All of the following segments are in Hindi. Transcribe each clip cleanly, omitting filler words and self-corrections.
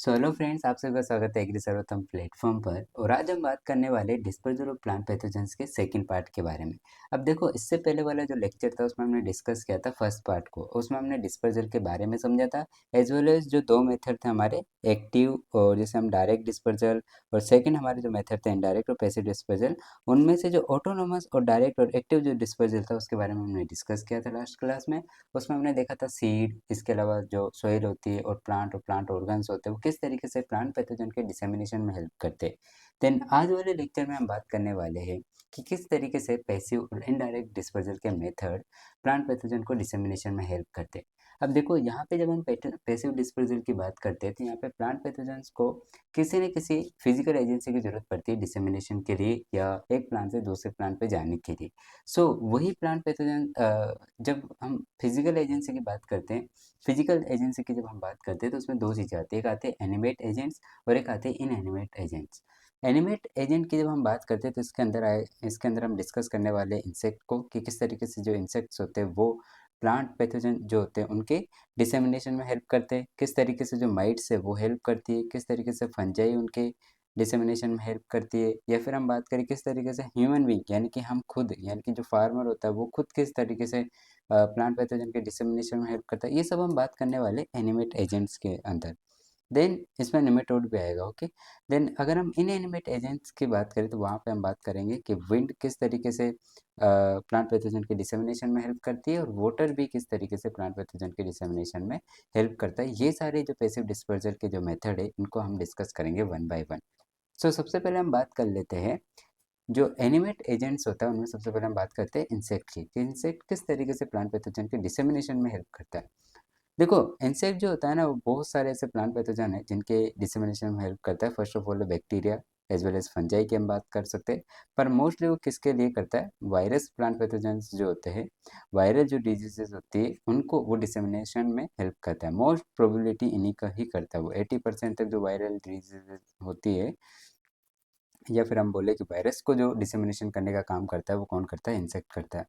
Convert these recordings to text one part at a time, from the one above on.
हेलो फ्रेंड्स, आप सभी का स्वागत है एग्री सर्वोत्तम प्लेटफॉर्म पर। और आज हम बात करने वाले डिस्पोजल ऑफ प्लांट पैथोजेंस के सेकंड पार्ट के बारे में। अब देखो, इससे पहले वाला जो लेक्चर था उसमें हमने डिस्कस किया था फर्स्ट पार्ट को। उसमें हमने डिस्पोजल के बारे में समझा था, एज वेल एज जो दो मेथड थे हमारे, एक्टिव और जैसे हम डायरेक्ट डिस्पोजल, और सेकेंड हमारे जो मेथड थे इनडायरेक्ट और पैसिव डिस्पोजल। उनमें से जो ऑटोनोमस और डायरेक्ट और एक्टिव जो डिस्पोजल था उसके बारे में हमने डिस्कस किया था लास्ट क्लास में। उसमें हमने देखा था सीड, इसके अलावा जो सोइल होती है और प्लांट ऑर्गन्स होते हैं, वो किस तरीके से प्लांट पैथोजन के डिसेमिनेशन में हेल्प करते हैं। देन आज वाले लेक्चर में हम बात करने वाले हैं कि किस तरीके से पैसिव और इनडायरेक्ट डिस्पोजल के मेथड प्लांट पैथोजन को डिसेमिनेशन में हेल्प करते हैं। अब देखो, यहाँ पे जब हम पैसिव डिस्पोजल की बात करते हैं तो यहाँ पे प्लांट पैथोजेंस को किसी न किसी फिजिकल एजेंसी की जरूरत पड़ती है डिसेमिनेशन के लिए, या एक प्लांट से दूसरे प्लांट पे जाने के लिए। वही प्लांट पैथोजन, जब हम फिजिकल एजेंसी की बात करते हैं, फिजिकल एजेंसी की जब हम बात करते हैं तो उसमें दो चीज़ें आती है। एक आते हैं एनिमेट एजेंट्स और एक आते हैं इनएनिमेट एजेंट्स। एनिमेट एजेंट की जब हम बात करते हैं तो इसके अंदर हम डिस्कस करने वाले इंसेक्ट को, कि किस तरीके से जो इंसेक्ट्स होते हैं वो प्लांट पैथोजन जो होते हैं उनके डिसेमिनेशन में हेल्प करते हैं, किस तरीके से जो माइट्स है वो हेल्प करती है, किस तरीके से फंजाई उनके डिसेमिनेशन में हेल्प करती है, या फिर हम बात करें किस तरीके से ह्यूमन बीइंग यानी कि हम खुद, यानी कि जो फार्मर होता है वो खुद किस तरीके से प्लांट पैथोजन के डिसेमिनेशन में हेल्प करता है। ये सब हम बात करने वाले एनिमेट एजेंट्स के अंदर। देन इसमें निमेटोड भी आएगा, ओके। देन अगर हम इन एनिमेट एजेंट्स की बात करें तो वहाँ पे हम बात करेंगे कि विंड किस तरीके से प्लांट पैथोजन के डिसेमिनेशन में हेल्प करती है, और वाटर भी किस तरीके से प्लांट पैथोजन के डिसेमिनेशन में हेल्प करता है। ये सारे जो पैसिव डिस्पर्जल के जो मेथड है इनको हम डिस्कस करेंगे वन बाय वन। सबसे पहले हम बात कर लेते हैं जो एनिमेट एजेंट्स होता है उनमें। सबसे पहले हम बात करते हैं इंसेक्ट की, कि इंसेक्ट किस तरीके से प्लांट पैथोजन के डिसेमिनेशन में हेल्प करता है। देखो, इंसेक्ट जो होता है ना, वो बहुत सारे ऐसे प्लांट पैथोजन है जिनके डिसेमिनेशन में हेल्प करता है। First of all bacteria as well as fungi की हम बात कर सकते हैं, पर मोस्टली वो किसके लिए करता है, वायरस प्लांट पैथोजेंस जो होते हैं, वायरल जो डिजीजेस होती है उनको वो डिसेमिनेशन में हेल्प करता है। मोस्ट प्रोबेबिलिटी इन्हीं का ही करता है। वो 80% तक जो वायरल डिजीजेस होती है, या फिर हम बोले कि वायरस को जो डिसेमिनेशन करने का काम करता है वो कौन करता है, इंसेक्ट करता है।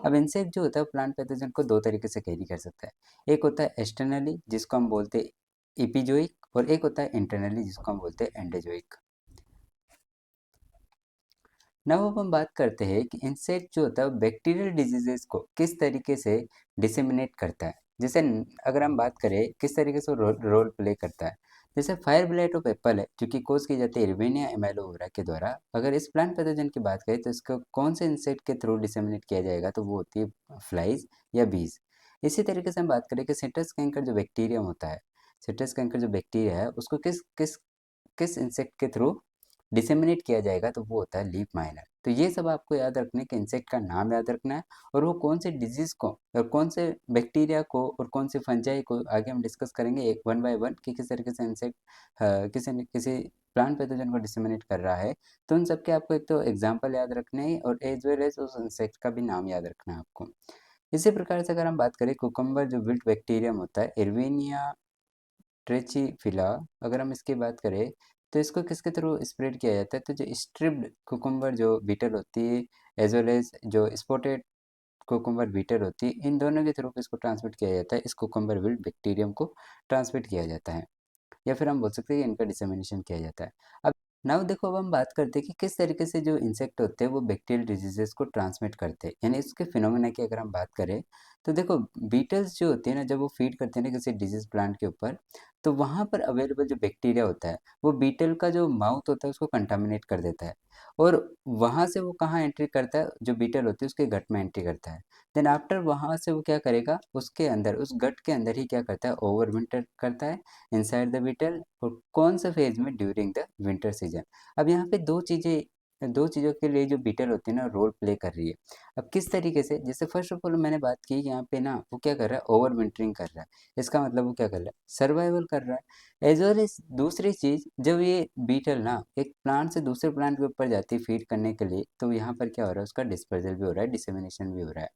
अब इंसेक्ट जो होता है प्लांट पैथोजन को दो तरीके से कैरी कर सकता है। एक होता है एक्सटर्नली जिसको हम बोलते हैं एपिजोइक, और एक होता है इंटरनली जिसको हम बोलते हैं एंडोजोइक। now अब हम बात करते हैं कि इंसेक्ट जो होता है बैक्टीरियल डिजीजेस को किस तरीके से डिसेमिनेट करता है। जैसे अगर हम बात करें किस तरीके से रोल प्ले करता है, जैसे फायर ब्लाइट ऑफ एप्पल है जो कि कोज की जाती है इरवेनिया एमाइलोवरा के द्वारा। अगर इस प्लांट पैथोजन की बात करें तो इसको कौन से इंसेक्ट के थ्रू डिसेमिनेट किया जाएगा, तो वो होती है फ्लाइज या बीज। इसी तरीके से हम बात करें कि सिट्रस कैंकर जो बैक्टीरियम होता है, सिट्रस कैंकर जो बैक्टीरिया है उसको किस किस किस इंसेक्ट के थ्रू डिसेमिनेट किया जाएगा, तो वो होता है लीफ माइनर। तो ये सब आपको याद रखना है कि इंसेक्ट का नाम याद रखना है, और वो कौन से डिजीज को और कौन से बैक्टीरिया को और कौन से फंजाई को आगे हम डिस्कस करेंगे एक वन बाय वन, कि किस तरीके से इंसेक्ट किसी न किसी प्लांट पैथोजन को डिसेमिनेट कर रहा है। तो उन सबके आपको एक तो एग्जाम्पल याद रखने हैं, और एज वेल एज उस इंसेक्ट का भी नाम याद रखना है आपको। इसी प्रकार से अगर हम बात करें कुकम्बर जो विल्ट बैक्टीरियम होता है इरविनिया ट्रेचिफिला, अगर हम इसकी बात करें तो इसको किसके थ्रू स्प्रेड किया जाता है, तो जो स्ट्रिप्ड कुकुम्बर जो बीटल होती है, एज वेल एज जो स्पॉटेड कुकुम्बर बीटल होती है, इन दोनों के थ्रू इसको ट्रांसमिट किया जाता है। इस कुकुम्बर विल्ट बैक्टीरियम को ट्रांसमिट किया जाता है, या फिर हम बोल सकते हैं कि इनका डिसेमिनेशन किया जाता है। अब नाउ देखो, अब हम बात करते हैं कि किस तरीके से जो इंसेक्ट होते हैं वो बैक्टीरियल डिजीजेस को ट्रांसमिट करते हैं, यानी इसके फिनोमेना की अगर हम बात करें तो देखो, बीटल्स जो होते हैं ना, जब वो फीड करते हैं ना किसी डिजीज प्लांट के ऊपर, तो वहाँ पर अवेलेबल जो बैक्टीरिया होता है वो बीटल का जो माउथ होता है उसको कंटामिनेट कर देता है, और वहाँ से वो कहाँ एंट्री करता है, जो बीटल होती है उसके गट में एंट्री करता है। देन आफ्टर वहाँ से वो क्या करेगा, उसके अंदर उस गट के अंदर ही क्या करता है, ओवर विंटर करता है इनसाइड द बीटल, और कौन सा फेज में, ड्यूरिंग द विंटर सीजन। अब यहाँ पे दो चीज़ों के लिए जो बीटल होती है ना रोल प्ले कर रही है। अब किस तरीके से, जैसे फर्स्ट ऑफ ऑल मैंने बात की यहाँ पे ना, वो क्या कर रहा है, ओवर विंटरिंग कर रहा है। इसका मतलब वो क्या कर रहा है, सर्वाइवल कर रहा है। एज वेल एज दूसरी चीज़, जब ये बीटल ना एक प्लांट से दूसरे प्लांट के ऊपर जाती है फीड करने के लिए, तो यहाँ पर क्या हो रहा है, उसका डिस्पर्जल भी हो रहा है, डिसेमिनेशन भी हो रहा है।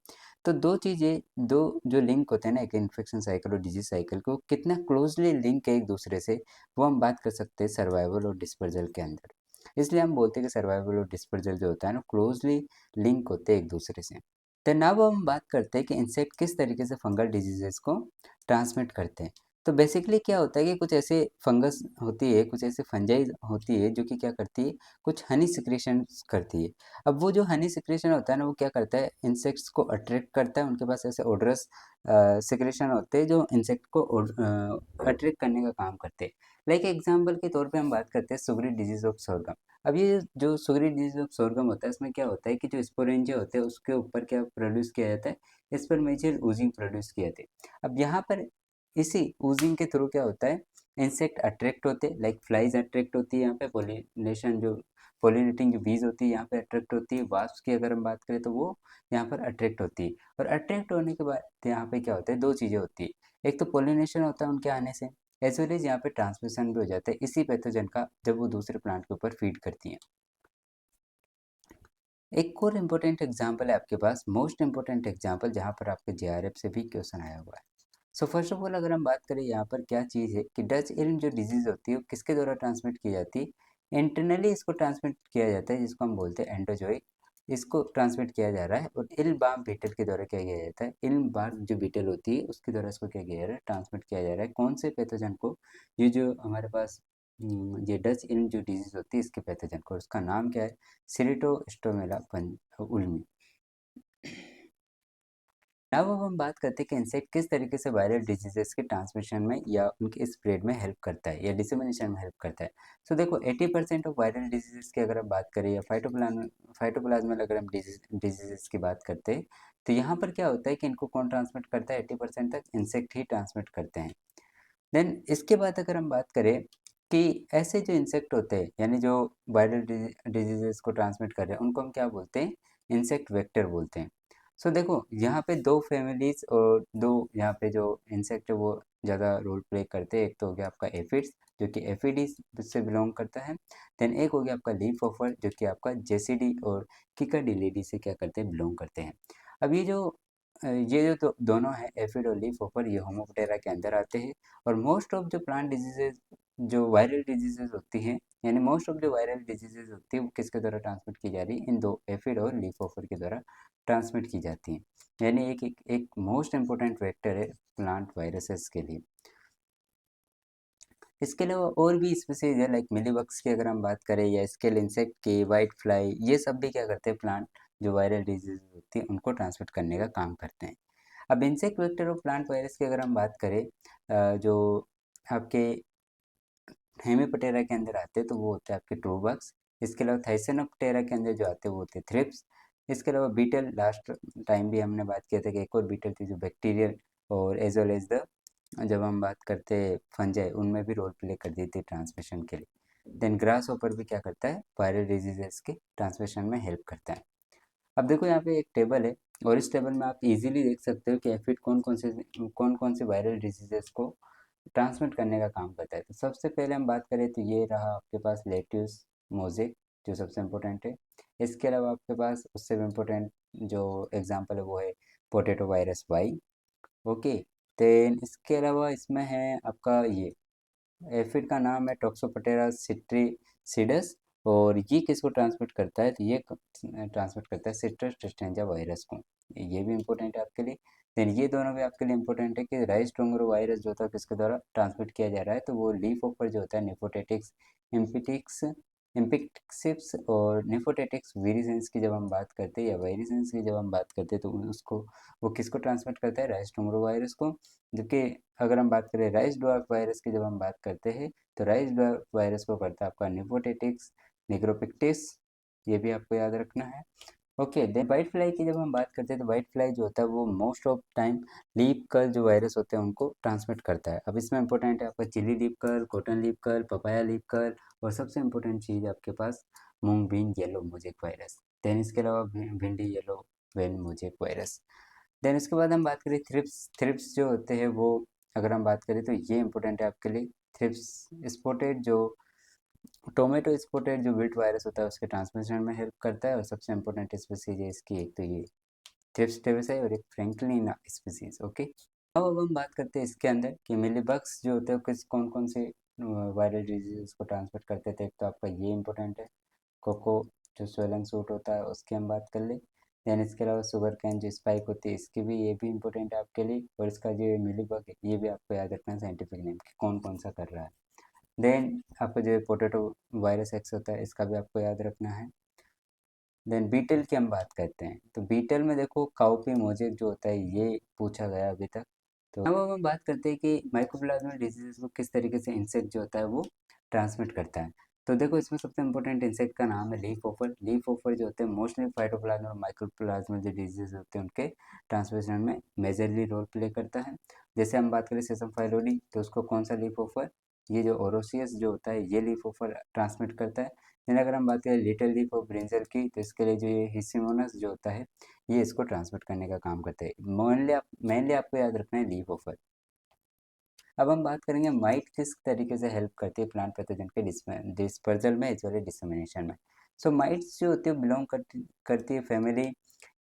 तो दो चीज़ें, दो जो लिंक होते हैं ना, एक इन्फेक्शन साइकिल और डिजीज साइकिल को कितना क्लोजली लिंक है एक दूसरे से, वो हम बात कर सकते हैं सर्वाइवल और डिस्पर्जल के अंदर। इसलिए हम बोलते हैं कि सर्वाइवल और डिस्पर्जल जो होता है ना, क्लोजली लिंक होते हैं एक दूसरे से। तो अब हम बात करते हैं कि इंसेक्ट किस तरीके से फंगल डिजीजेस को ट्रांसमिट करते हैं। तो बेसिकली क्या होता है कि कुछ ऐसे फंगस होती है, कुछ ऐसे फंजाई होती है जो कि क्या करती है, कुछ हनी सिक्रेशन करती है। अब वो जो हनी सिक्रेशन होता है ना, वो क्या करता है, इंसेक्ट्स को अट्रैक्ट करता है। उनके पास ऐसे ओडरस सिक्रेशन होते हैं जो इंसेक्ट को अट्रैक्ट करने का काम करते हैं। लाइक एग्जाम्पल के तौर पे हम बात करते हैं सुगरी डिजीज ऑफ सोरगम। अब ये जो सुगरी डिजीज ऑफ सोरगम होता है, इसमें क्या होता है कि जो स्पोरेंजिया होते हैं उसके ऊपर क्या प्रोड्यूस किया जाता है, स्पर्मेजियल ओजिंग प्रोड्यूस किया जाते हैं। अब यहाँ पर इसी ओजिंग के थ्रू क्या होता है, इंसेक्ट अट्रैक्ट होते हैं, लाइक फ्लाइज अट्रैक्ट होती है, यहाँ पे पोलिनेशन जो पोलिनेटिंग जो बीज होती है यहाँ पे अट्रैक्ट होती है। वास्प की अगर हम बात करें तो वो यहाँ पर अट्रैक्ट होती है। और अट्रैक्ट होने के बाद यहाँ पे क्या होता है, दो चीज़ें होती है। एक तो पोलिनेशन होता है उनके आने से, एज वेल एज यहाँ पे ट्रांसमिशन भी हो जाता है इसी पैथोजन का, जब वो दूसरे प्लांट के ऊपर फीड करती हैं। एक और इम्पोर्टेंट एग्जाम्पल है आपके पास, मोस्ट इम्पोर्टेंट एग्जाम्पल, जहाँ पर आपके जेआरएफ से भी क्वेश्चन आया हुआ है। सो फर्स्ट ऑफ ऑल अगर हम बात करें यहाँ पर क्या चीज़ है कि डच इल्म जो डिजीज़ होती है वो किसके द्वारा ट्रांसमिट की जाती है, इंटरनली इसको ट्रांसमिट किया जाता है, जिसको हम बोलते हैं एंडोजोइक। इसको ट्रांसमिट किया जा रहा है और इल्म बाम बीटल के द्वारा किया गया जाता है। इल्म बाम जो बीटल होती है उसके द्वारा इसको क्या किया जा रहा है, ट्रांसमिट किया जा रहा है। कौन से पैथोजन को, ये जो हमारे पास ये डच इल्म जो डिजीज़ होती है इसके पैथोजन को, उसका नाम क्या है, सिरिटोस्टोमेला उल्मी। अब हम बात करते हैं कि इंसेक्ट किस तरीके से वायरल डिजीजेस के ट्रांसमिशन में या उनके स्प्रेड में हेल्प करता है या डिसेमिनेशन में हेल्प करता है। सो देखो 80% ऑफ वायरल डिजीजेस की अगर हम बात करें या फाइटोप्लाज्मल अगर हम डिजीजेस की बात करते हैं, तो यहाँ पर क्या होता है कि इनको कौन ट्रांसमिट करता है, 80% तक इंसेक्ट ही ट्रांसमिट करते हैं। देन इसके बाद अगर हम बात करें कि ऐसे जो इंसेक्ट होते हैं, यानी जो वायरल डिजीजेस को ट्रांसमिट कर रहे हैं, उनको हम क्या बोलते हैं, इंसेक्ट वेक्टर बोलते हैं। सो देखो यहाँ पे दो फैमिलीज और दो यहाँ पे जो इंसेक्ट है वो ज़्यादा रोल प्ले करते हैं। एक तो हो गया आपका एफिड्स जो कि एफिडीज से बिलोंग करता है। देन एक हो गया आपका लीफ ऑफर जो कि आपका जेसीडी और किकाडिलीडी से क्या करते हैं, बिलोंग करते हैं। अब ये जो दोनों हैं, एफिड और लीफ ऑफर, ये होमोप्टेरा के अंदर आते हैं। और मोस्ट ऑफ जो प्लांट डिजीजेज जो वायरल डिजीजेज होती हैं, यानी मोस्ट ऑफ जो वायरल डिजीजेज होती है वो किसके द्वारा ट्रांसमिट की जा रही है, इन दो एफिड और लीफ ऑफर के द्वारा ट्रांसमिट की जाती हैं। यानी एक मोस्ट इम्पोर्टेंट वेक्टर है प्लांट वायरसेस के लिए। इसके अलावा और भी स्पीसीज है, लाइक मिलीबग्स की अगर हम बात करें या स्केल इंसेक्ट की, वाइट फ्लाई, ये सब भी क्या करते हैं, प्लांट जो वायरल डिजीज होती है उनको ट्रांसमिट करने का काम करते हैं। अब इंसेक्ट वेक्टर और प्लांट वायरस की अगर हम बात करें, जो आपके हेमिपटेरा के अंदर आते हैं तो वो होते हैं आपके ट्रूबक्स। इसके अलावा थाइसेनोप्टेरा के अंदर जो आते हैं वो होते हैं थ्रिप्स। इसके अलावा बीटल, लास्ट टाइम भी हमने बात किया था कि एक और बीटल थी जो बैक्टीरियल, और एज वेल एज द जब हम बात करते हैं फंजाई, उनमें भी रोल प्ले कर दी थी ट्रांसमिशन के लिए। देन ग्रास ऊपर भी क्या करता है, वायरल डिजीजेस के ट्रांसमिशन में हेल्प करता है। अब देखो यहाँ पे एक टेबल है और इस टेबल में आप इजीली देख सकते हो कि एफिड कौन कौन से वायरल डिजीजेस को ट्रांसमिट करने का काम करता है। तो सबसे पहले हम बात करें तो ये रहा आपके पास लेट्यूस मोज़ेक, जो सबसे इम्पोर्टेंट है। इसके अलावा आपके पास उससे भी इम्पोर्टेंट जो एग्जांपल है वो है potato virus Y. Okay, then इसके अलावा इसमें है आपका ये एफिड का नाम है टोक्सोपटेरा सिट्रीसीडस, और ये किसको ट्रांसमिट करता है, तो ये ट्रांसमिट करता है सिट्रस टेस्टेंजा वायरस को। ये भी इंपॉर्टेंट है आपके लिए। देन ये दोनों भी आपके लिए इंपॉर्टेंट है कि राइस टोंगरो वायरस जो होता है किसके द्वारा ट्रांसमिट किया जा रहा है, तो वो लीफ ऊपर जो होता है निफोटेटिक्स इम्पिटिक्स इम्पिक्सिप्स और निफोटेटिक्स वीरिसेंस की जब हम बात करते हैं या वायरिसेंस की जब हम बात करते हैं, तो उसको वो किसको ट्रांसमिट करता है, राइस टोंगरो वायरस को। जबकि अगर हम बात करें राइस डॉर्फ वायरस की जब हम बात करते हैं, तो राइस डॉर्फ वायरस को करता है आपका निफोटेटिक्स निग्रोपिक्टिस, ये भी आपको याद रखना है। ओके, देन वाइट फ्लाई की जब हम बात करते हैं, तो वाइट फ्लाई जो होता है वो most of time leaf curl जो वायरस होते हैं उनको ट्रांसमिट करता है। अब इसमें इंपॉर्टेंट है आपका chilli leaf curl, cotton leaf curl, papaya leaf curl, और सबसे इंपॉर्टेंट चीज़ आपके पास mung bean yellow mosaic virus. Then इसके अलावा bhindi yellow vein mosaic virus. Then इसके बाद हम बात करें थ्रिप्स। थ्रिप्स जो होते हैं वो अगर हम बात करें तो ये इंपॉर्टेंट है आपके लिए। थ्रिप्स स्पॉटेड जो टोमेटो स्पॉटेड जो विल्ट वायरस होता है उसके ट्रांसमिशन में हेल्प करता है, और सबसे इंपॉर्टेंट स्पीसीज है इसकी, एक तो ये थ्रिप्स टेविस है और एक फ्रैंकलिन स्पीसीज। ओके, अब हम बात करते हैं इसके अंदर कि मिलीबग्स जो होते हैं किस कौन कौन से वायरल डिजीज को ट्रांसमिट करते थे। एक तो आपका ये इंपॉर्टेंट है कोको जो स्वेलन सूट होता है उसकी हम बात कर ले। देन इसके अलावा शुगर कैन जो स्पाइक होती है इसकी भी, ये भी इंपॉर्टेंट है आपके लिए। और इसका जो मिलीबग है ये भी आपको याद रखना है साइंटिफिक नेम कि कौन कौन सा कर रहा है। देन आपका जो पोटैटो वायरस एक्स होता है इसका भी आपको याद रखना है। देन बीटल की हम बात करते हैं, तो बीटल में देखो काउपी मोजेक जो होता है ये पूछा गया अभी तक। तो अब हम बात करते हैं कि माइकोप्लाज्मा डिजीज को किस तरीके से इंसेक्ट जो होता है वो ट्रांसमिट करता है। तो देखो इसमें सबसे इंपॉर्टेंट इंसेक्ट का नाम है लीफ ओफर। लीफ ओफर जो होते हैं मोस्टली फाइटोप्लाज्मा और माइक्रोप्लाज्मा जो डिजीज होते हैं उनके ट्रांसमिशन में मेजरली रोल प्ले करता है। जैसे हम बात करें सेसम फाइलोरी तो उसको कौन सा लीफ ओफर, ये जो ओरोसियस जो होता है ये लीफ ओफर ट्रांसमिट करता है। देन अगर हम बात करें लिटिल लीफ ऑफ ब्रिंजल की तो इसके लिए जो ये हिस्सिमोनस जो होता है ये इसको ट्रांसमिट करने का काम करते हैं। मेनली आपको याद रखना है लीफ ऑफर। अब हम बात करेंगे माइट किस तरीके से हेल्प करती है प्लांट पैथोजन के डिस्पर्जल में एज वेल एज डिसमिनेशन में। सो माइट्स जो होती है बिलोंग करती है फैमिली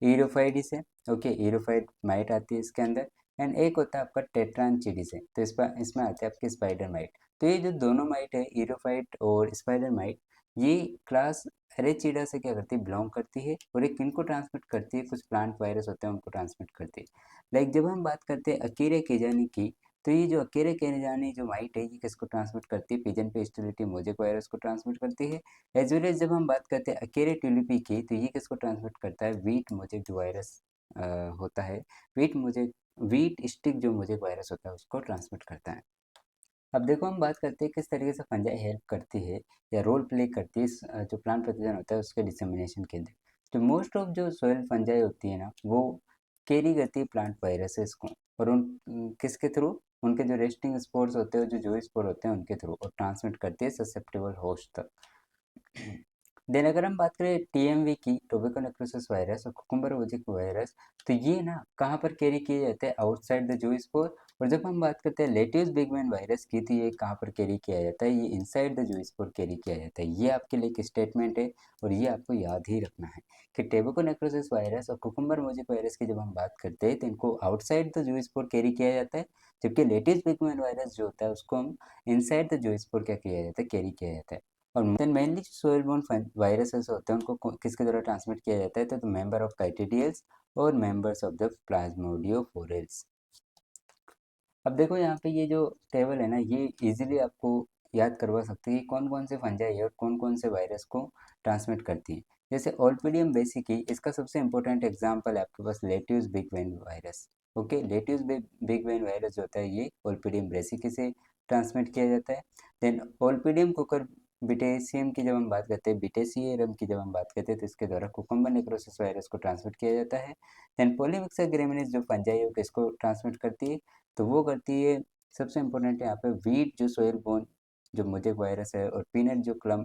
ईरोफाइडी से। ओके, ईरोफाइड माइट आती है इसके अंदर। एंड एक होता है आपका टेट्रानचीडी से, तो इसमें आते हैं आपके स्पाइडर माइट। तो ये जो दोनों माइट है ईरोफाइट और स्पाइडर माइट, ये क्लास एरेचीडा से क्या करती है बिलोंग करती है। और ये किनको ट्रांसमिट करती है, कुछ प्लांट वायरस होते हैं उनको ट्रांसमिट करती है। लाइक जब हम बात करते हैं अकीरे केजानी की, तो ये जो अकेले केनिजानी जो माइट है ये किसको ट्रांसमिट करती है, पिजन पे स्टेलिटी मोजेक वायरस को ट्रांसमिट करती है। एज वेल एज जब हम बात करते हैं अकेले ट्यूलिपी की, तो ये किसको ट्रांसमिट करता है, वीट मोजेक जो वायरस होता है, वीट मोजेक, वीट स्टिक जो मोजेक वायरस होता है उसको ट्रांसमिट करता है। अब देखो हम बात करते हैं किस तरीके से फंजाई हेल्प करती है या रोल प्ले करती है जो प्लांट पैथोजन होता है उसके डिसेमिनेशन के अंदर। तो मोस्ट ऑफ जो सोयल फंजाई होती है ना वो कैरी करती है प्लांट वायरसेस को, और किसके थ्रू, उनके जो रेस्टिंग स्पोर्स होते हैं, जो जो स्पोर होते हैं उनके थ्रू, और ट्रांसमिट करती है ससेप्टेबल होस्ट तक। देन अगर हम बात करें टीएमवी की, टोबैको नेक्रोसिस वायरस और कुकुम्बर ओजिक वायरस, तो ये ना कहाँ पर कैरी किए जाते हैं, आउटसाइड द जू स्पोर। और जब हम बात करते हैं लेटियस बिगमैन वायरस की, तो ये कहाँ पर कैरी किया जाता है, ये inside the zoo spore carry किया जाता है। ये आपके लिए एक स्टेटमेंट है और ये आपको याद ही रखना है कि टोबैको नेक्रोसिस वायरस और कुकुम्बर ओजिक वायरस की जब हम बात करते हैं तो इनको outside the zoo spore carry किया जाता है, जबकि लेटियस बिगमैन वायरस जो होता है उसको हम इनसाइड द जू स्पोर क्या किया जाता है, कैरी किया जाता है। और देन मेनली जो सोयल बोर्न वायरसेस होते हैं उनको किसके द्वारा ट्रांसमिट किया जाता है, तो मेंबर ऑफ काइटिडियल्स और मेंबर्स ऑफ द प्लाज्मोडियोफोरेल्स। अब देखो यहाँ पे ये जो टेबल है ना ये इजीली आपको याद करवा सकती है कि कौन कौन से फंजाई है और कौन कौन से वायरस को ट्रांसमिट करती है। जैसे ओल्पिडियम बेसिकी, इसका सबसे इंपॉर्टेंट एग्जांपल है आपके पास lettuce big vein virus. Okay, lettuce big vein virus जो होता है ये ओल्पिडियम बेसिकी से ट्रांसमिट किया जाता है। देन ओल्पिडियम कुकर बिटेसियम की जब हम बात करते हैं, बिटेसियरम की जब हम बात करते हैं तो इसके द्वारा कुकुम्बर नेक्रोसिस वायरस को ट्रांसमिट किया जाता है। देन पोलीमिक्सा ग्रेमिनिस जो फंजाई है किसको ट्रांसमिट करती है, तो वो करती है, सबसे इम्पोर्टेंट है यहाँ पे वीट जो सोयल बोन जो मोजेक वायरस है और पीनट जो क्लम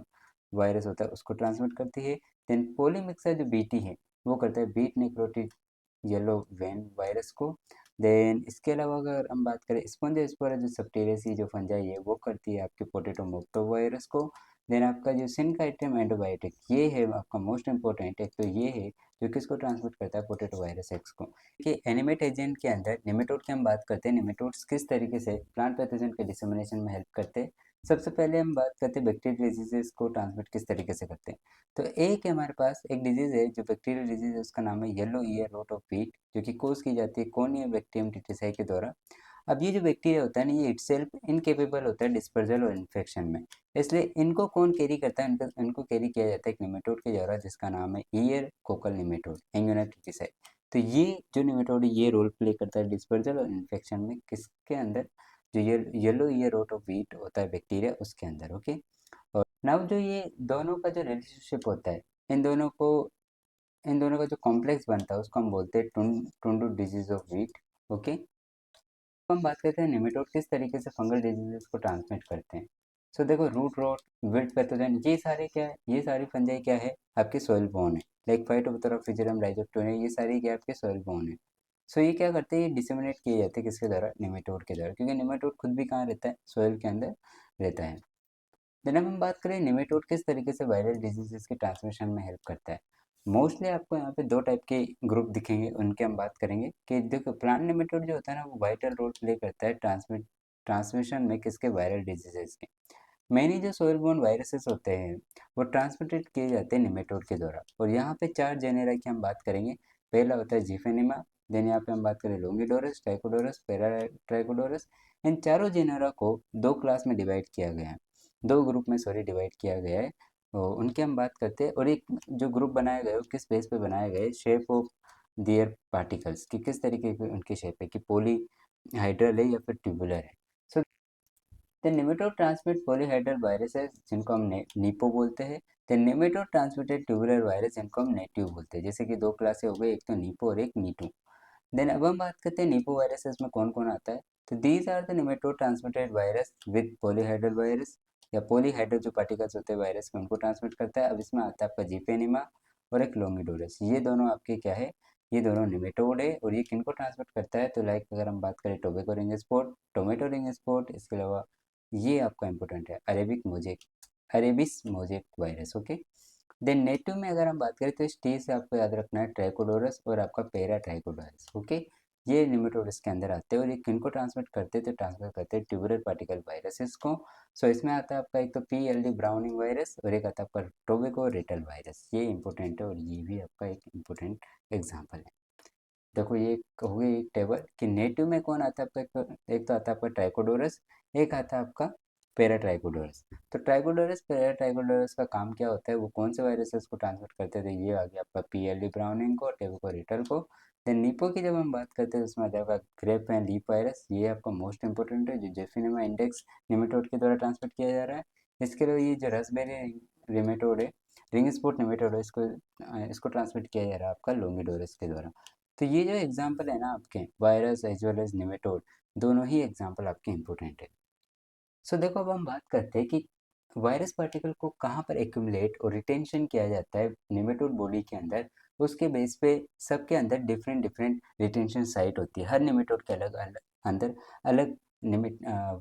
वायरस होता है उसको ट्रांसमिट करती है। देन पोलीमिक्सा जो बीटी है वो करता है beat necrotic yellow vein virus को। देन इसके अलावा अगर हम बात करें स्पॉन्जियोस्पोरा जो सप्टेरेसी जो फंजाई है वो करती है आपके पोटैटो मोक्टो वायरस को। देन आपका जो सिनकाइटियम एंटीबायोटिक ये है आपका मोस्ट इंपॉर्टेंट, एक तो ये है जो किसको ट्रांसमिट करता है, पोटैटो वायरस एक्स को। कि एनिमेट एजेंट के अंदर निमेटोड की हम बात करते हैं, निमेटोड्स किस तरीके से प्लांट पैथोजन के डिसेमिनेशन में हेल्प करते हैं। सबसे पहले हम बात करते हैं बैक्टीरियल डिजीजेस को ट्रांसमिट किस तरीके से करते हैं। तो एक है हमारे पास एक डिजीज है जो बैक्टीरियल डिजीज है, उसका नाम है yellow ear rot of wheat, जो कि कोज की जाती है कोनिया बैक्टीरियम टिटिसाई के द्वारा। अब ये जो बैक्टीरिया होता है ना ये इटसेल्फ इनकेपेबल होता है डिस्पर्जल और इन्फेक्शन में, इसलिए इनको कौन कैरी करता है, इनको कैरी किया जाता है एक निमेटोड के द्वारा जिसका नाम है ईयर कोकल निमेटोड एंगुइना टिटिसाई। तो ये जो निमेटोड है ये रोल प्ले करता है डिस्पर्जल और इन्फेक्शन में, किसके अंदर, जो ये yellow ear rot of wheat होता है बैक्टीरिया उसके अंदर। ओके, और नाउ जो ये दोनों का जो रिलेशनशिप होता है, इन दोनों को, इन दोनों का जो कॉम्प्लेक्स बनता है उसको हम बोलते हैं टुंडू डिजीज ऑफ व्हीट। ओके, तो हम बात करते हैं निमेटोड किस तरीके से फंगल डिजीजेस को ट्रांसमिट करते हैं। सो देखो रूट रॉट, विल्ट पैथोजन, ये सारे क्या है, ये सारी फंजाई क्या है आपके सॉइल बोर्न है। लाइक फाइटोप्थोरा फिजरम राइजोप्टोनिया ये सारी क्या है आपके सॉइल बोर्न है। सो ये क्या करते हैं, ये डिसेमिनेट किए जाते हैं किसके द्वारा, निमेटोड के द्वारा, क्योंकि निमेटोड खुद भी कहाँ रहता है, सॉइल के अंदर रहता है। देन अब हम बात करें निमेटोड किस तरीके से वायरल डिजीजेस के ट्रांसमिशन में हेल्प करता है। मोस्टली आपको यहाँ पे दो टाइप के ग्रुप दिखेंगे, उनके हम बात करेंगे कि देखो प्लांट निमेटोड जो होता है ना वो वाइटल रोल प्ले करता है ट्रांसमिशन में किसके, वायरल डिजीजेस के। मेनली जो सोइल बोर्न वायरसेस होते हैं वो ट्रांसमिटेड किए जाते हैं निमेटोड के द्वारा, और यहाँ पे 4 जेनेरा की हम बात करेंगे। पहला होता है जिफेनिमा, देन यहाँ पे हम बात करें लोंगिडोरस, ट्राइकोडोरस, पैराट्राइकोडोरस। इन चारों जेनेरा को 2 क्लास में डिवाइड किया गया है, 2 ग्रुप में सॉरी डिवाइड किया गया है। उनकी हम बात करते हैं, और एक जो ग्रुप बनाया गया है वो किस बेस पे बनाया गया है, शेप ऑफ दियर पार्टिकल्स की, किस तरीके की उनकी शेप है, कि पॉली हाइड्रल है या फिर ट्यूबुलर है। So the nematode transmit polyhedral viruses जिनको हम नीपो बोलते हैं। The nematode transmitted tubular virus जिनको हम नेटिव बोलते हैं। जैसे कि 2 क्लासें हो गई, एक तो नीपो और एक नीटू। देन अब हम बात करते हैं नीपो वायरसेस में कौन कौन आता है। तो these are the nematode transmitted virus with polyhedral virus, या पॉलीहाइड्रल जो पार्टिकल्स होते हैं वायरस के उनको ट्रांसमिट करता है। अब इसमें आता है आपका जीपेनिमा और एक लोंगिडोरस, ये दोनों आपके क्या है, ये दोनों निमेटोड है। और ये किनको ट्रांसमिट करता है, तो लाइक अगर हम बात करें tobacco ring spot, tomato ring spot, इसके अलावा ये आपका इंपॉर्टेंट है Arabic mosaic, arabis mosaic virus. Okay, then native में अगर हम बात करें तो इस टी से आपको याद रखना है ट्राइकोडोरस और आपका पेरा ट्राइकोडोरस। ओके, ये निमेटोड्स के अंदर आते हैं, और ये किनको ट्रांसमिट करते हैं, तो ट्रांसमिट करते हैं ट्यूबरल पार्टिकल वायरसेस को। सो इसमें आता है आपका एक तो पीएलडी ब्राउनिंग वायरस, और एक आता है आपका टोबैको रिटल वायरस। ये इंपॉर्टेंट है, और ये भी आपका एक इंपॉर्टेंट एग्जाम्पल है। देखो ये हो गई एक टेबल कि नेटिव में कौन आता है आपका, एक तो आता है आपका ट्राइकोडोरस, एक आता है आपका पैराट्राइकोडोरस। तो ट्राइकोडोरस पैराट्राइकोडोरस का काम क्या होता है, वो कौन से वायरसेस को ट्रांसमिट करते थे, ये आ गया आपका पीएलडी ब्राउनिंग को, टेबको रिटल को। देन नीपो की जब हम बात करते हैं उसमें आता है आपका ग्रेप एंड लीफ वायरस, ये आपका मोस्ट इंपॉर्टेंट है, जो जेफिनेमा इंडेक्स निमेटोड के द्वारा ट्रांसमिट किया जा रहा है। इसके अलावा ये जो रसबेरी निमेटोड है, रिंग स्पॉट निमेटोड है, इसको ट्रांसमिट किया जा रहा है आपका लोंगिडोरस के द्वारा। तो ये जो एग्जाम्पल है ना आपके virus as well as nematode, दोनों ही एग्जाम्पल आपके इंपॉर्टेंट है। सो देखो अब हम बात करते हैं कि वायरस पार्टिकल को कहाँ पर एक्यूमुलेट और रिटेंशन किया जाता है निमेटोड बॉडी के अंदर। उसके बेस पे सबके अंदर डिफरेंट डिफरेंट रिटेंशन साइट होती है, हर निमेटोड के अलग अलग अंदर अलग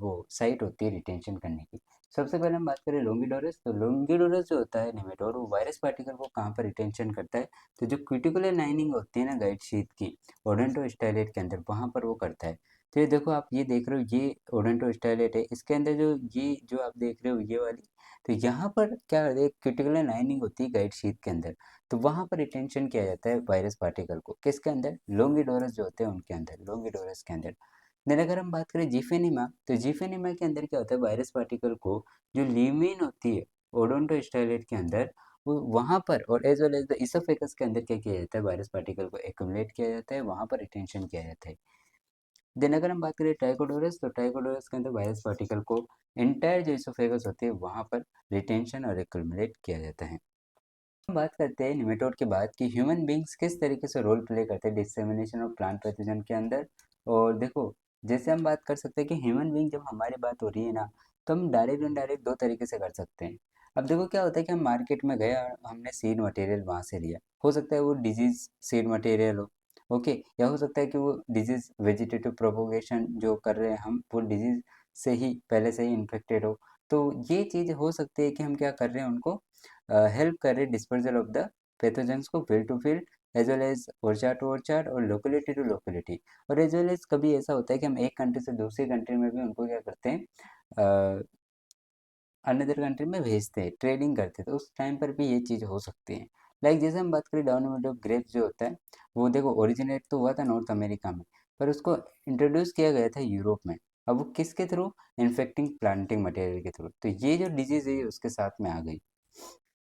वो साइट होती है रिटेंशन करने की। सबसे पहले हम बात करें लोंगिडोरस, तो लोंगिडोरस जो होता है निमेटोड, वो वायरस पार्टिकल को कहाँ पर रिटेंशन करता है, तो जो क्यूटिकुलर लाइनिंग होती है ना गाइड शीथ की ओडेंटोस्टाइलेट के अंदर, वहाँ पर वो करता है। तो ये देखो आप ये देख रहे हो, ये ओडेंटोस्टाइलेट है, इसके अंदर जो ये जो आप देख रहे हो ये वाली, तो यहाँ पर क्या एक क्यूटिकुलर लाइनिंग होती है गाइड शीथ के अंदर, तो वहाँ पर रिटेंशन किया जाता है वायरस पार्टिकल को, किसके अंदर, लोंगिडोरस जो होते हैं उनके अंदर, लोंगिडोरस के अंदर। देन अगर हम बात करें जीफेनिमा, तो जीफेनिमा के अंदर क्या होता है, वायरस पार्टिकल को जो ल्यूमिन होती है ओडोंटोस्टाइलेट के अंदर, वो वहाँ पर, और as well as the oesophagus के अंदर क्या किया जाता है, वायरस पार्टिकल को एक्यूमुलेट किया जाता है, वहाँ पर रिटेंशन किया जाता है। देन अगर हम बात करें ट्राइकोडोरस, तो ट्राइकोडोरस के अंदर वायरस पार्टिकल को एंटायर जो इसोफेगस होती है वहाँ पर रिटेंशन और एक्यूमुलेट किया जाता है। हम बात करते हैं निमेटोड के बाद कि ह्यूमन बींग्स किस तरीके से रोल प्ले करते हैं डिसेमिनेशन ऑफ प्लांट पैथोजन के अंदर। और देखो, जैसे हम बात कर सकते हैं कि ह्यूमन बींग जब हमारी बात हो रही है ना, तो हम डायरेक्ट इनडायरेक्ट दो तरीके से कर सकते हैं। अब देखो क्या होता है कि हम मार्केट में गए और हमने सीड मटेरियल वहाँ से लिया, हो सकता है वो डिजीज सीड मटेरियल हो, ओके, या हो सकता है कि वो डिजीज वेजिटेटिव प्रोपोगेशन जो कर रहे हैं हम, वो डिजीज से ही पहले से ही इन्फेक्टेड हो। तो ये चीज़ हो सकती है कि हम क्या कर रहे हैं, उनको हेल्प करे डिस्पर्जल ऑफ द पैथोजेंस को field to field, as well as orchard to orchard, और लोकेलिटी टू लोकेलिटी। और एज वेल एज कभी ऐसा होता है कि हम एक कंट्री से दूसरी कंट्री में भी उनको क्या करते हैं, अनदर कंट्री में भेजते हैं, ट्रेडिंग करते हैं, तो उस टाइम पर भी ये चीज़ हो सकती है। लाइक जैसे हम बात करें डाउन ऑफ ग्रेप्स जो होता है, वो देखो ओरिजिनेट तो हुआ था नॉर्थ अमेरिका में, पर उसको इंट्रोड्यूस किया गया था यूरोप में। अब वो किसके थ्रू, इन्फेक्टिंग प्लांटिंग मटेरियल के थ्रू, तो ये जो डिजीज़ है ये उसके साथ में आ गई।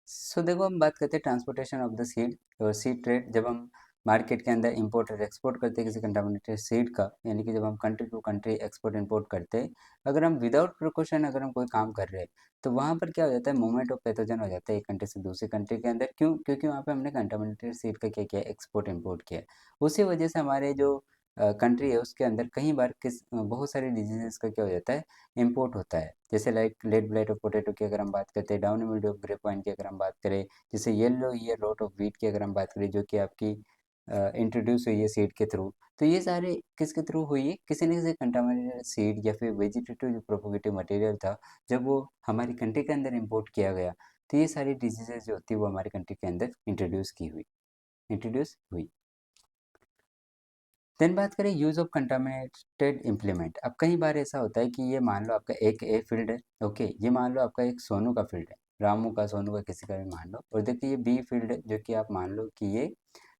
सो देखो हम बात करते हैं ट्रांसपोर्टेशन ऑफ द सीड, और सीड ट्रेड, जब हम मार्केट के अंदर इंपोर्ट और एक्सपोर्ट करते हैं किसी कंटामिनेटेड सीड का, यानी कि जब हम country to country export import करते हैं, अगर हम विदाउट प्रिकॉशन अगर हम कोई काम कर रहे हैं, तो वहाँ पर क्या हो जाता है, मूवमेंट ऑफ पैथोजन हो जाता है एक कंट्री से दूसरी कंट्री के अंदर। क्यों, क्योंकि वहाँ पे हमने कंटामिनेटेड सीड का क्या किया, एक्सपोर्ट इंपोर्ट किया। उसी वजह से हमारे जो कंट्री है उसके अंदर कई बार बहुत सारे डिजीजेस का क्या हो जाता है, इम्पोर्ट होता है। जैसे like late blight of potato की अगर हम बात करते हैं, downy mildew of grape vine की अगर हम बात करें, जैसे yellow ear rot of wheat की अगर हम बात करें, जो कि आपकी इंट्रोड्यूस हुई है सीड के थ्रू। तो ये सारे किसके थ्रू हुई है, किसी न किसी कंटामिनेटेड सीड या फिर वेजिटेटिव जो प्रोपोगेटिव मटेरियल था, जब वो हमारी कंट्री के अंदर इंपोर्ट किया गया, तो ये सारी डिजीजेज जो होती है वो हमारी कंट्री के अंदर इंट्रोड्यूस हुई। देन बात करें यूज़ ऑफ कंटामिनेटेड इम्प्लीमेंट। अब कई बार ऐसा होता है कि ये मान लो आपका एक ए फील्ड है, ओके, ये मान लो आपका एक सोनू का फील्ड है, रामू का, सोनू का, किसी का भी मान लो, और देखिए ये बी फील्ड है जो कि आप मान लो कि ये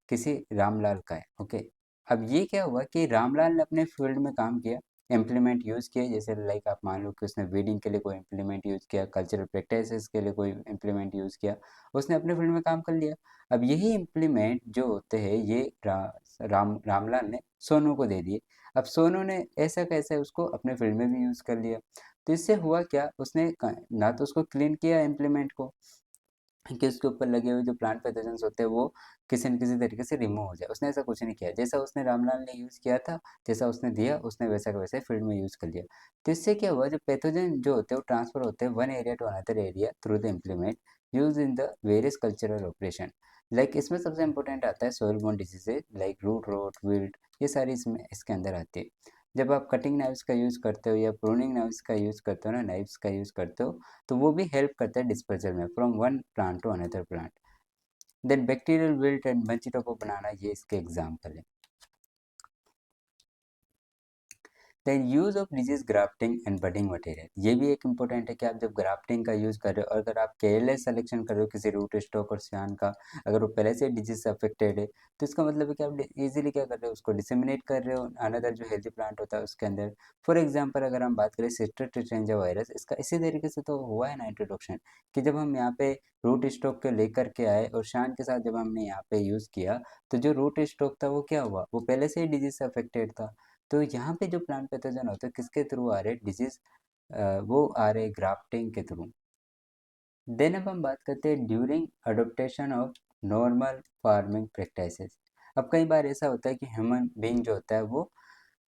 किसी रामलाल का है, ओके। अब ये क्या हुआ कि रामलाल ने अपने फील्ड में काम किया, इम्प्लीमेंट यूज़ किए, जैसे लाइक आप मान लो कि उसने वीडिंग के लिए कोई इम्प्लीमेंट यूज़ किया, कल्चरल प्रैक्टिसेस के लिए कोई इम्प्लीमेंट यूज़ किया, उसने अपने फील्ड में काम कर लिया। अब यही इम्प्लीमेंट जो होते हैं ये रामलाल ने सोनू को दे दिए। अब सोनू ने ऐसा कैसे उसको अपने फील्ड में भी यूज़ कर लिया। तो इससे हुआ क्या, उसने ना तो उसको क्लीन किया इम्प्लीमेंट को कि उसके ऊपर लगे हुए जो प्लांट पैथोजेंस होते हैं वो किसी न किसी तरीके से रिमूव हो जाए, उसने ऐसा कुछ नहीं किया। जैसा उसने रामलाल ने यूज़ किया था, जैसा उसने दिया, उसने वैसा का वैसा फील्ड में यूज़ कर लिया। तो इससे क्या हुआ, जो पैथोजन जो होते हैं वो ट्रांसफर होते हैं one area to another area through the implement use in the various cultural operation. Like इसमें सबसे इंपॉर्टेंट आता है soil borne diseases like root rot, wilt, ये सारी इसमें इसके अंदर आती है। जब आप कटिंग नाइव्स का यूज़ करते हो या प्रूनिंग नाइव्स का यूज़ करते हो ना, नाइव्स का यूज़ करते हो, तो वो भी हेल्प करता है डिस्पर्जल में from one plant to another plant. Then bacterial wilt and bunchy top of banana, ये इसके एग्जाम्पल है। Then use of disease grafting and budding material, ये भी एक इंपॉर्टेंट है कि आप जब ग्राफ्टिंग का यूज़ कर रहे हो और अगर आप केयरलेस सिलेक्शन कर रहे हो किसी रूट स्टॉक और सियान का, अगर वो पहले से डिजीज से अफेक्टेड है, तो इसका मतलब है कि आप इजीली क्या कर रहे हो, उसको डिसेमिनेट कर रहे हो अनदर जो हेल्दी प्लांट होता है उसके अंदर। फॉर एग्जाम्पल अगर हम बात करें सिस्टर ट्रिटेंजा वायरस, इसका इसी तरीके से तो हुआ है ना इंट्रोडक्शन, कि जब हम यहाँ पे रूट स्टॉक के लेकर के आए और शान के साथ जब हमने यहाँ पे यूज़ किया, तो जो रूट स्टॉक था वो क्या हुआ, वो पहले से ही डिजीज से अफेक्टेड था। तो यहाँ पे जो प्लांट पैथोजन होते हैं किसके थ्रू आ रहे हैं, डिजीज वो आ रहे ग्राफ्टिंग के थ्रू। देन अब हम बात करते हैं during adoption of normal farming practices. अब कई बार ऐसा होता है कि ह्यूमन बीइंग जो होता है वो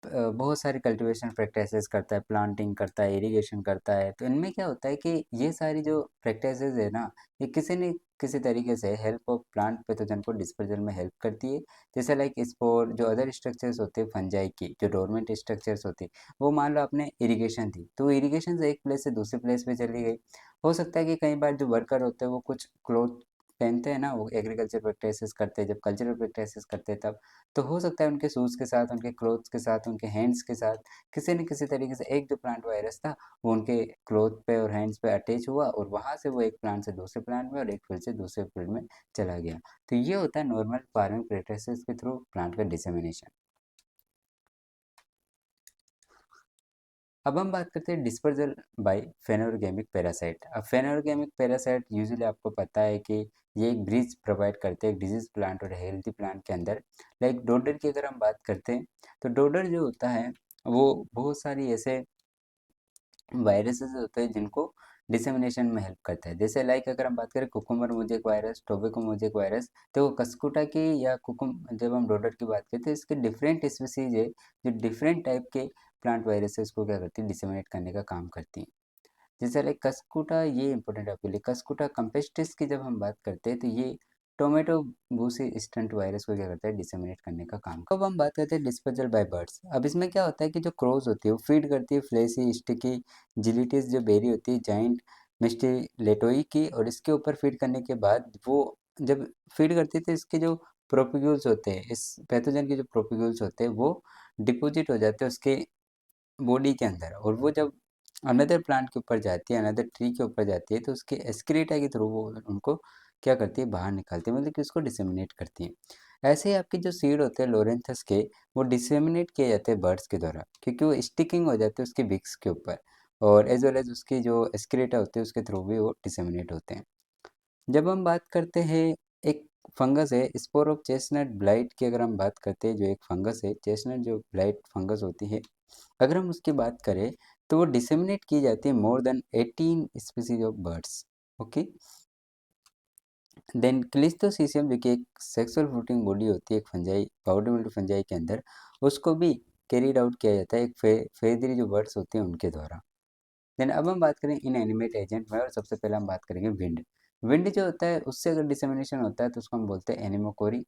बहुत सारी कल्टीवेशन प्रैक्टिसेस करता है, प्लांटिंग करता है, इरिगेशन करता है, तो इनमें क्या होता है कि ये सारी जो प्रैक्टिसेस है ना, ये किसी न किसी तरीके से हेल्प ऑफ प्लांट पैथोजन को डिस्पर्जल में हेल्प करती है। जैसे लाइक स्पोर, जो अदर स्ट्रक्चर्स होते हैं फंजाई की, जो डोरमेंट स्ट्रक्चर्स होती है, वो मान लो आपने इरिगेशन थी, तो इरिगेशन से एक प्लेस से दूसरे प्लेस पे चली गई। हो सकता है कि कई बार जो वर्कर होते हैं वो कुछ क्लोथ पहनते हैं ना, वो एग्रीकल्चर प्रैक्टिसेस करते हैं, जब कल्चरल प्रैक्टिसेस करते हैं तब, तो हो सकता है उनके शूज़ के साथ, उनके क्लोथ्स के साथ, उनके हैंड्स के साथ किसी न किसी तरीके से एक जो प्लांट वायरस था, वो उनके क्लोथ पे और हैंड्स पे अटैच हुआ और वहाँ से वो एक प्लांट से दूसरे प्लांट में और एक फील्ड से दूसरे फील्ड में चला गया। तो ये होता है नॉर्मल फार्मिंग प्रैक्टिसेस के थ्रू प्लांट का डिसेमिनेशन। अब हम बात करते हैं डिस्पर्जल बाय फेनोरगेमिक पैरासाइट। अब फेनोरगेमिक पैरासाइट यूजुअली आपको पता है कि ये एक ब्रिज प्रोवाइड करते हैं डिजीज प्लांट और हेल्थी प्लांट के अंदर। लाइक डोडर की अगर हम बात करते हैं, तो डोडर जो होता है वो बहुत सारी ऐसे वायरसेस होते हैं जिनको डिसेमिनेशन में हेल्प करता है। जैसे लाइक अगर हम बात करें cucumber mosaic virus, tobacco mosaic virus, तो वो कस्कुटा की या कुकुम, जब हम डोडर की बात करते हैं इसके डिफरेंट स्पीसीज है जो डिफरेंट टाइप के प्लांट वायरसेस को क्या करती है, डिसेमिनेट करने का काम करती हैं। जैसे लाइक कस्कुटा, ये इंपॉर्टेंट है आपके लिए, कस्कुटा कंपेस्टिस की जब हम बात करते हैं तो ये टोमेटो बूसी स्टंट वायरस को क्या करता है, डिसेमिनेट करने का काम। अब हम बात करते हैं डिस्पोजल बाय बर्ड्स। अब इसमें क्या होता है कि जो क्रोज होती है वो फीड करती है फ्लेसी, स्टिकी, जिलिटिस जो बेरी होती है, जाइंट मिस्टीलेटोई की, और इसके ऊपर फीड करने के बाद वो जब फीड करती है तो इसके जो प्रोपिग्यूल्स होते हैं, इस पैथोजन के जो प्रोपिग्यूल्स होते हैं वो डिपोजिट हो जाते हैं उसके बॉडी के अंदर, और वो जब अनदर प्लांट के ऊपर जाती है, अनदर ट्री के ऊपर जाती है, तो उसके एस्क्रीटा के थ्रू वो उनको क्या करती है, बाहर निकालती है, मतलब कि उसको डिसेमिनेट करती है। ऐसे ही आपके जो सीड होते हैं लोरेंथस के, वो डिसेमिनेट किए जाते हैं बर्ड्स के द्वारा, क्योंकि वो स्टिकिंग हो जाते हैं उसके बिक्स के ऊपर, और एज वेल एज उसकी जो एस्क्रीटा होते हैं उसके थ्रू भी वो डिसेमिनेट होते हैं। जब हम बात करते हैं, एक फंगस है स्पोर ऑफ चेस्टनट ब्लाइट की, अगर हम बात करते हैं, जो एक फंगस है चेस्टनट जो ब्लाइट फंगस होती है, अगर हम उसकी बात करें तो वो डिसेमिनेट की जाती है more than 18 species of birds, okay. Then cleistothecium जो कि एक सेक्सुअल फ्रूटिंग बॉडी होती है एक फंजाई, पाउडर मिल्ट फंजाई के अंदर, उसको भी कैरीड आउट किया जाता है एक फेदरी जो बर्ड्स होते हैं उनके द्वारा। देन अब हम बात करें इन एनिमेट एजेंट में, और सबसे पहले हम बात करेंगे विंड। विंड जो होता है उससे अगर डिसेमिनेशन होता है तो उसको हम बोलते हैं एनिमोकोरी।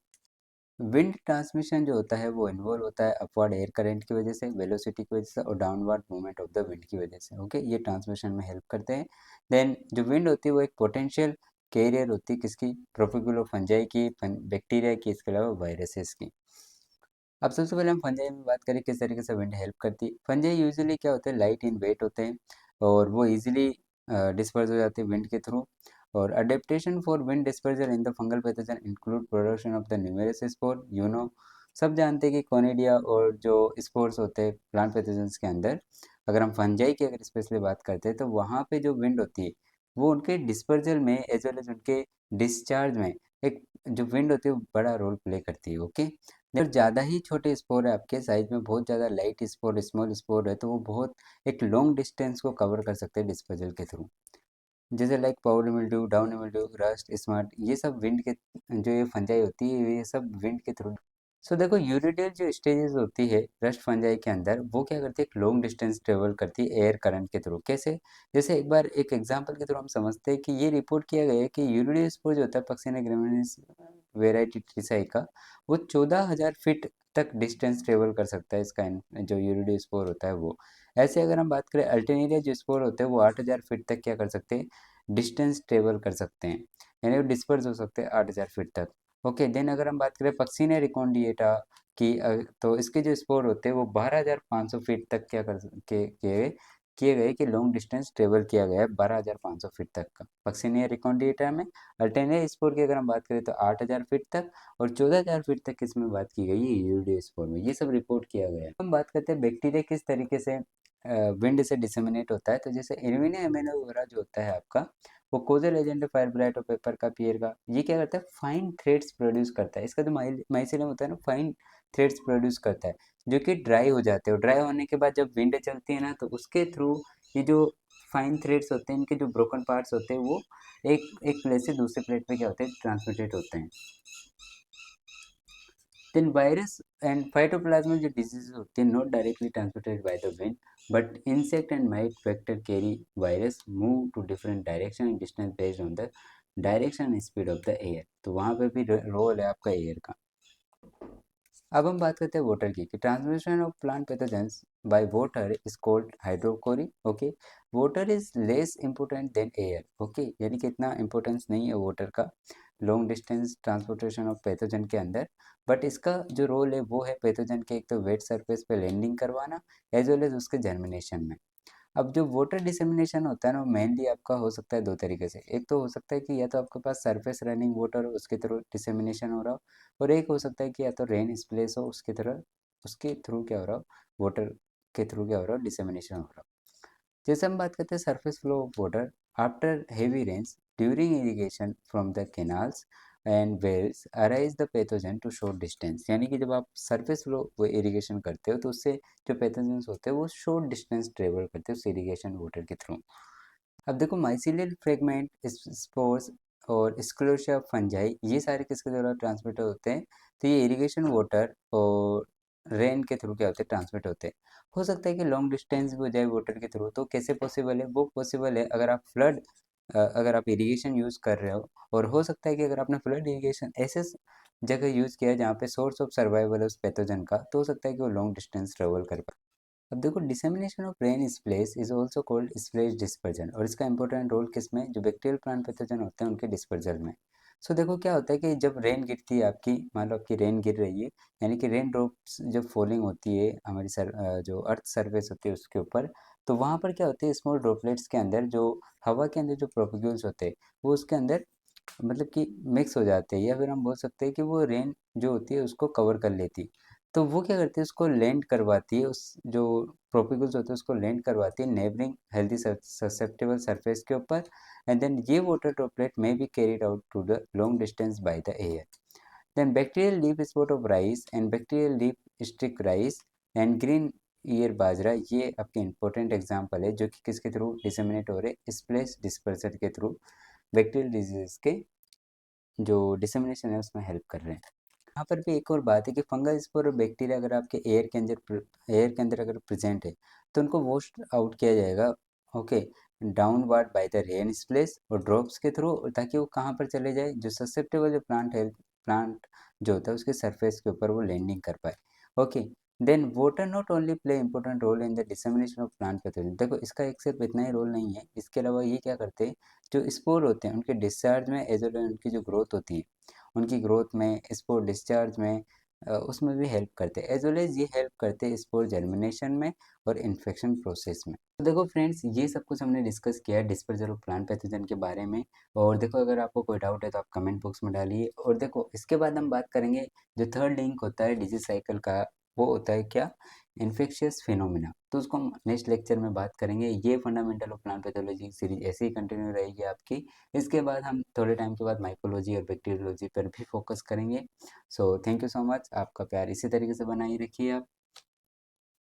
विंड ट्रांसमिशन जो होता है वो इन्वॉल्व होता है अपवर्ड एयर करंट की वजह से, वेलोसिटी की वजह से, और downward movement of the wind की वजह से, ओके, ये ट्रांसमिशन में हेल्प करते हैं। देन जो विंड होती है वो एक पोटेंशियल कैरियर होती है किसकी, प्रोपिकुलो फंजाई की, बैक्टीरिया की, इसके अलावा वायरसेस की। अब सबसे पहले हम फंजाई में बात करें किस तरीके से विंड हेल्प करती है। फंजाई यूजुअली क्या होते हैं, लाइट इन वेट होते हैं और वो इजीली डिस्पर्स हो जाते हैं विंड के थ्रू। और adaptation for wind dispersal in the fungal pathogen include production of the numerous spore, सब जानते हैं कि कोनिडिया और जो स्पोर्स होते हैं प्लांट पैथोजेंस के अंदर, अगर हम फंजाई की अगर स्पेशली बात करते हैं तो वहाँ पे जो विंड होती है वो उनके डिस्पर्जल में एज वेल एज उनके डिस्चार्ज में एक जो विंड होती है वो बड़ा रोल प्ले करती है। ओके, अगर ज़्यादा ही छोटे स्पोर है आपके साइज में, बहुत ज़्यादा लाइट स्पोर स्मॉल स्पोर है, तो वो बहुत एक लॉन्ग डिस्टेंस को कवर कर सकते हैं डिस्पर्जल के थ्रू। जैसे like powder mildew, downy mildew, rust, smut, ये सब विंड के जो ये फंजाई होती है ये सब विंड के थ्रू। सो देखो यूरिडियल जो स्टेजेस होती है रस्ट फंजाई के अंदर, वो क्या करती है, एक लॉन्ग डिस्टेंस ट्रेवल करती है एयर करंट के थ्रू। कैसे? जैसे एक बार एक एग्जांपल के थ्रू हम समझते हैं कि ये रिपोर्ट किया गया है कि यूरिडियल स्पोर जो होता है पक्सिना ग्रामिनीस वेराइटी ट्रिसाई का, वो 14,000 फीट तक डिस्टेंस ट्रेवल कर सकता है इसका जो यूरिडियल स्पोर होता है वो। ऐसे अगर हम बात करें अल्टरनेरिया जो स्पोर होते हैं वो 8,000 फीट तक क्या कर सकते हैं, डिस्टेंस ट्रेवल कर सकते हैं, यानी वो डिस्पर्स हो सकते हैं 8,000 फीट तक। ओके, देन अगर हम बात करें पक्सिना रिकॉन्डिएटा की, तो इसके जो स्पोर होते हैं वो 12,500 फीट तक क्या कर किए गए कि लॉन्ग डिस्टेंस ट्रेवल किया गया है 12,500 फीट तक का पक्सिनिया रिकॉन्डिएटा में। अल्टेनिया स्पोर की अगर हम बात करें तो 8,000 फीट तक, और 14,000 फीट तक इसमें बात की गई है यूरिडियो स्पोर में। ये सब रिपोर्ट किया गया है। हम बात करते हैं बैक्टीरिया किस तरीके से विंड से डिसेमिनेट होता है। तो जैसे इरविनिया एमिनोवेरा जो होता है आपका, वो कोजल एजेंट है फायर ब्राइट और पेपर का पियर का, ये क्या करता है, फाइन थ्रेड्स प्रोड्यूस करता है। इसका जो माइसिलियम होता है ना, फाइन थ्रेड्स प्रोड्यूस करता है जो कि ड्राई हो जाते हैं। ड्राई होने के बाद जब विंड चलती है ना, तो उसके थ्रू ये जो फाइन थ्रेड्स होते हैं, इनके जो ब्रोकन पार्ट्स होते हैं वो एक एक प्लेस से दूसरे प्लेट पे क्या होते हैं, ट्रांसमिटेड होते हैं। देन वायरस एंड फाइटोप्लाज्मा जो डिजीज होती है not directly transmitted by the wind, but insect and mite vector carry virus move to different direction and distance based on the direction and speed of the air. तो वहाँ पे भी रोल है आपका एयर का। अब हम बात करते हैं वाटर की, कि transmission of plant pathogens by water is called hydrochory. Okay, water is less important than air. Okay, यानी कि इतना इम्पोर्टेंस नहीं है वाटर का long distance transportation of pathogen के अंदर, बट इसका जो रोल है वो है पैथोजन के एक तो वेट सरफेस पे लैंडिंग करवाना एज वेल एज उसके जर्मिनेशन में। अब जो वाटर डिसेमिनेशन होता है ना, मेनली आपका हो सकता है दो तरीके से। एक तो हो सकता है कि या तो आपके पास सरफेस रनिंग वाटर हो उसके थ्रू डिसेमिनेशन हो रहा हो, और एक हो सकता है कि या तो रेन स्प्लेस हो उसके थ्रू क्या हो रहा हो, वाटर के थ्रू क्या हो रहा हो, डिसेमिनेशन हो रहा हो। जैसे हम बात करते हैं surface flow of water after heavy rains during irrigation from the canals and wells arise the pathogen to short distance, यानी कि जब आप सरफेस फ्लो वो इरिगेशन करते हो तो उससे जो पैथोजेंस होते हैं वो शॉर्ट डिस्टेंस ट्रेवल करते हैं उस इरिगेशन वाटर के थ्रू। अब देखो माइसीलियल फ्रेगमेंट, स्पोर्स और स्क्लेरोसिया फंजाई, ये सारे किसके द्वारा ट्रांसमिट होते हैं, तो ये इरिगेशन वाटर और रेन के थ्रू क्या होते हैं, ट्रांसमिट होते हैं। हो सकता है कि लॉन्ग डिस्टेंस भी हो जाए वाटर के थ्रू, तो कैसे पॉसिबल है, वो पॉसिबल है अगर आप इरिगेशन यूज़ कर रहे हो, और हो सकता है कि अगर आपने फ्लड इरिगेशन ऐसे जगह यूज़ किया है जहाँ पे सोर्स ऑफ सर्वाइवल है उस पैथोजन का, तो हो सकता है कि वो लॉन्ग डिस्टेंस ट्रेवल कर पाए। अब देखो dissemination of rain splash is also called splash dispersion, और इसका इंपॉर्टेंट रोल किसमें, जो बैक्टीरियल प्लांट पैथोजन होते हैं उनके डिस्पर्जल में। सो देखो क्या होता है कि जब रेन गिरती है आपकी, मान लो आपकी रेन गिर रही है, यानी कि रेन ड्रॉप्स जब फॉलिंग होती है हमारी जो अर्थ सरफेस होती है उसके ऊपर, तो वहाँ पर क्या होती है, स्मॉल ड्रॉपलेट्स के अंदर जो हवा के अंदर जो प्रोपिक्यूल्स होते हैं वो उसके अंदर मतलब कि मिक्स हो जाते हैं, या फिर हम बोल सकते हैं कि वो रेन जो होती है उसको कवर कर लेती है। तो वो क्या करती है, उसको लैंड करवाती है, उस जो प्रोपिकल्स होते हैं उसको लैंड करवाती है नेबरिंग हेल्दी ससेप्टेबल सरफेस के ऊपर, एंड देन ये वाटर ड्रॉपलेट में be carried out to the long distance by the air. Then bacterial leaf spot of rice and bacterial leaf streak rice and green ear bajra, ये आपके इंपॉर्टेंट एग्जाम्पल है जो कि किसके थ्रू डिसेमिनेट हो रहे, स्प्लेश डिस्पर्सन के थ्रू बैक्टीरियल डिजीज के जो डिसेमिनेशन है उसमें हेल्प कर रहे हैं। यहाँ पर भी एक और बात है कि फंगल स्पोर और बैक्टीरिया अगर आपके एयर के अंदर अगर प्रेजेंट है तो उनको वॉश आउट किया जाएगा। Okay, downward by the rain splash और ड्रॉप्स के थ्रू, ताकि वो कहाँ पर चले जाए, जो ससेप्टेबल जो प्लांट जो होता है उसके सरफेस के ऊपर वो लैंडिंग कर पाए। Okay, then water not only play important role in the dissemination of plant pathogen. देखो इसका एक सिर्फ इतना ही रोल नहीं है, इसके अलावा ये क्या करते हैं, जो स्पोर होते हैं उनके डिस्चार्ज में एज वेल उनकी जो ग्रोथ होती है, उनकी ग्रोथ में, स्पोर डिस्चार्ज में, उसमें भी हेल्प करते हैं, एज वेल एज ये हेल्प करते हैं स्पोर जर्मिनेशन में और इन्फेक्शन प्रोसेस में। तो देखो फ्रेंड्स, ये सब कुछ हमने डिस्कस किया है डिस्पर्जर ऑफ प्लांट पैथोजन के बारे में। और देखो, अगर आपको कोई डाउट है तो आप कमेंट बॉक्स में डालिए। और देखो, इसके बाद हम बात करेंगे जो थर्ड लिंक होता है डिजीज साइकिल का, वो होता है क्या, इन्फेक्शियस फिनोमिना। तो उसको हम नेक्स्ट लेक्चर में बात करेंगे। ये fundamental of plant pathology series ऐसे ही कंटिन्यू रहेगी आपकी। इसके बाद हम थोड़े टाइम के बाद माइकोलॉजी और बैक्टीरियोलॉजी पर भी फोकस करेंगे। So thank you so much. आपका प्यार इसी तरीके से बनाए रखिए आप।